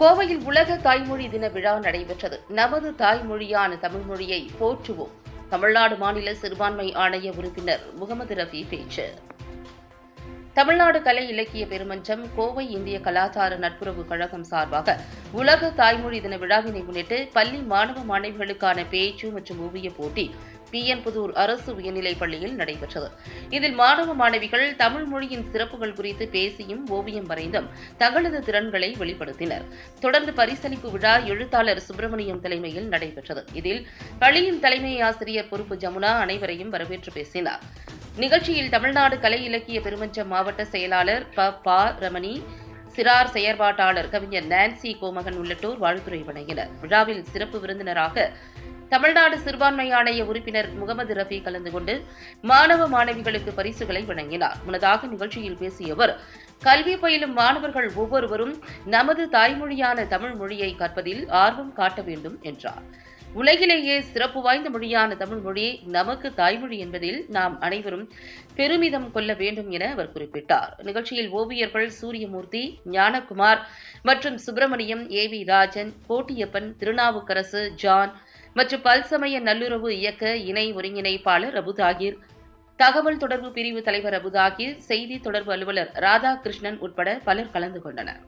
கோவையில் உலக தாய்மொழி தின விழா நடைபெற்றது. நமது தாய்மொழியான தமிழ் மொழியை போற்றுவோம். தமிழ்நாடு மாநில சிறுபான்மை ஆணைய உறுப்பினர் முகமது ரஃபி பேச்சு. தமிழ்நாடு கலை இலக்கிய பெருமன்றம், கோவை இந்திய கலாச்சார நட்புறவு கழகம் சார்பாக உலக தாய்மொழி தின விழாவினை முன்னிட்டு பள்ளி மாணவ மாணவிகளுக்கான பேச்சு மற்றும் ஓவிய போட்டி பிஎன்புதூர் அரசு உயர்நிலைப் பள்ளியில் நடைபெற்றது. இதில் மாணவ மாணவிகள் தமிழ் மொழியின் சிறப்புகள் குறித்து பேசியும் ஓவியம் வரைந்தும் தங்களது திறன்களை வெளிப்படுத்தினர். தொடர்ந்து பரிசளிப்பு விழா எழுத்தாளர் சுப்பிரமணியம் தலைமையில் நடைபெற்றது. இதில் பள்ளியின் தலைமை ஆசிரியர் பொறுப்பு ஜமுனா அனைவரையும் வரவேற்று பேசினார். நிகழ்ச்சியில் தமிழ்நாடு கலை இலக்கிய பெருமன்றம் மாவட்ட செயலாளர் ப. ரமணி, சிறார் செயற்பாட்டாளர் கவிஞர் நான்சி கோமகன் உள்ளிட்டோர் வாழ்த்துரை வழங்கினர். விழாவில் சிறப்பு விருந்தினராக தமிழ்நாடு சிறுபான்மை ஆணைய உறுப்பினர் முகமது ரஃபி கலந்து கொண்டு மாணவ மாணவிகளுக்கு பரிசுகளை வழங்கினார். முன்னதாக நிகழ்ச்சியில் பேசிய அவர், கல்வி பயிலும் மாணவர்கள் ஒவ்வொருவரும் நமது தாய்மொழியான தமிழ் மொழியை கற்பதில் ஆர்வம் காட்ட வேண்டும் என்றார். உலகிலேயே சிறப்பு வாய்ந்த மொழியான தமிழ் மொழி நமக்கு தாய்மொழி என்பதில் நாம் அனைவரும் பெருமிதம் கொள்ள வேண்டும் என அவர் குறிப்பிட்டார். நிகழ்ச்சியில் ஓவியர்கள் சூரியமூர்த்தி, ஞானகுமார் மற்றும் சுப்பிரமணியம், ஏ.வி. ராஜன், கோட்டியப்பன், திருநாவுக்கரசு, ஜான் மற்றும் பல்சமய நல்லுறவு இயக்க இணை ஒருங்கிணைப்பாளர் அபுதாகிர், தகவல் தொடர்பு பிரிவு தலைவர் அபுதாகிர், செய்தி தொடர்பு அலுவலர் ராதாகிருஷ்ணன் உட்பட பலர் கலந்து கொண்டனர்.